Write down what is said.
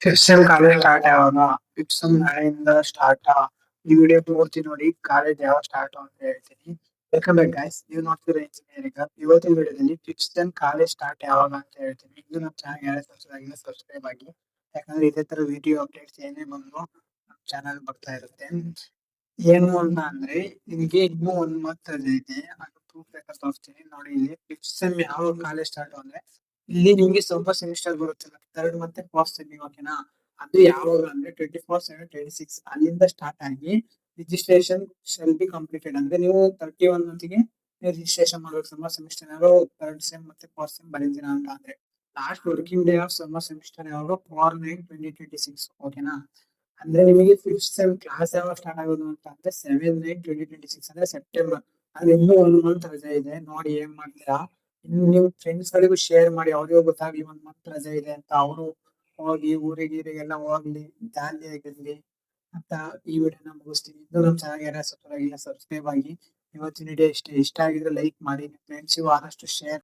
Fifth sem college start ಯಾವಾಗ? Fifth sem ನಾಳೆಯಿಂದ start. ಈ ವಿಡಿಯೋ ಪೂರ್ತಿ ನೋಡಿ ಕಾಲೇಜ್ ಯಾವಾಗ ಸ್ಟಾರ್ಟ್ ಅಂತ ಹೇಳ್ತೀನಿ. ವೆಲ್ಕಮ್ ಬ್ಯಾಕ್ ಗೈಸ್, ನೀವು ನೋಡ್ತಿರೋ ಇಂಜಿನಿಯರಿಂಗ್. ಇವತ್ತಿನ ವಿಡಿಯೋದಲ್ಲಿ ಫಿಫ್ತ್ ಸೆಮ್ ಕಾಲೇಜ್ ಸ್ಟಾರ್ಟ್ ಯಾವಾಗ ಅಂತ ಹೇಳ್ತೀನಿ. ಇದು ನಮ್ಮ ಚಾನಲ್ ಯಾರು ಸಬ್ಸ್ಕ್ರೈಬ್ ಆಗಿ, ಯಾಕಂದ್ರೆ ಇದೇ ತರ ವಿಡಿಯೋ ಅಪ್ಡೇಟ್ಸ್ ಏನೇ ಬಂದ್ರು ನಮ್ಮ ಚಾನಲ್ ಬರ್ತಾ ಇರುತ್ತೆ. ಏನು ಅಂತ ಅಂದ್ರೆ ನಿಮಗೆ ಇನ್ನೂ 1 ಮಂತ್ ರಜೆ ಇದೆ, ಅದು ಪ್ರೂಫ್ ಬೇಕಾದ್ರೆ ತೋರಿಸ್ತೀನಿ ನೋಡಿ. ಇಲ್ಲಿ ಫಿಫ್ತ್ ಸೆಮ್ ಯಾವಾಗ ಕಾಲೇಜ್ ಸ್ಟಾರ್ಟ್ ಅಂದ್ರೆ ಇಲ್ಲಿ ನಿಮ್ಗೆ ಸ್ವಲ್ಪ ಸೆಮಿಸ್ಟರ್ ಬರುತ್ತಲ್ಲ, ಥರ್ಡ್ ಮತ್ತೆ ಫೋರ್ತ್ ಸೆಮ್, ಓಕೆನಾ? ಅದು ಯಾವಾಗ ಅಂದ್ರೆ 24/7/26 ಅಲ್ಲಿಂದ ಸ್ಟಾರ್ಟ್ ಆಗಿ ರಿಜಿಸ್ಟ್ರೇಷನ್ ಶೆಲ್ ಬಿ ಕಂಪ್ಲೀಟೆಡ್ ಅಂದ್ರೆ ನೀವು 31 ಮಂತಿಗೆ ರಿಜಿಸ್ಟ್ರೇಷನ್ ಮಾಡ್ಬೇಕು. ಸಮ್ಮರ್ ಸೆಮಿಸ್ಟರ್ ಯಾವಾಗ ಥರ್ಡ್ ಸೆಮ್ ಮತ್ತೆ ಫೋರ್ತ್ ಸೆಮ್ ಬರೀತೀರಾ ಅಂತ ಅಂದ್ರೆ last working day of summer semester ಯಾವಾಗ 4/9/2026, ಓಕೆನಾ? ಅಂದ್ರೆ ನಿಮಗೆ ಫಿಫ್ತ್ ಸೆಮ್ ಕ್ಲಾಸ್ ಯಾವಾಗ ಸ್ಟಾರ್ಟ್ ಆಗೋದು ಅಂತ ಅಂದ್ರೆ 7/9/2026 ಅಂದ್ರೆ ಸೆಪ್ಟೆಂಬರ್. ಅಂದ್ರೆ ಇನ್ನೂ 1 ಮಂತ್ ರಜೆ ಇದೆ ನೋಡಿ. ಏನ್ ಮಾಡ್ತೀರಾ, ಇನ್ನು ನಿಮ್ ಫ್ರೆಂಡ್ಸ್ ಗಳಿಗೂ ಶೇರ್ ಮಾಡಿ, ಅವ್ರಿಗೂ ಗೊತ್ತಾಗ್ಲಿ 1 ಮಂತ್ ರಜೆ ಇದೆ ಅಂತ. ಅವರು ಹೋಗಿ ಊರಿಗೆಲ್ಲ ಹೋಗ್ಲಿ, ಜಾಲಿ ಆಗಿರ್ಲಿ ಅಂತ ಈ ವಿಡಿಯೋನ ಮುಗಿಸ್ತೀನಿ. ಇನ್ನು ನಮ್ಮ ಚಾನಲ್ ಯಾರು ಸಬ್ಸ್ಕ್ರೈಬ್ ಆಗಿ. ಇವತ್ತಿನ ವಿಡಿಯೋ ಇಷ್ಟ ಆಗಿದ್ರೆ ಲೈಕ್ ಮಾಡಿ, ಫ್ರೆಂಡ್ಸಿಗೂ ಆದಷ್ಟು ಶೇರ್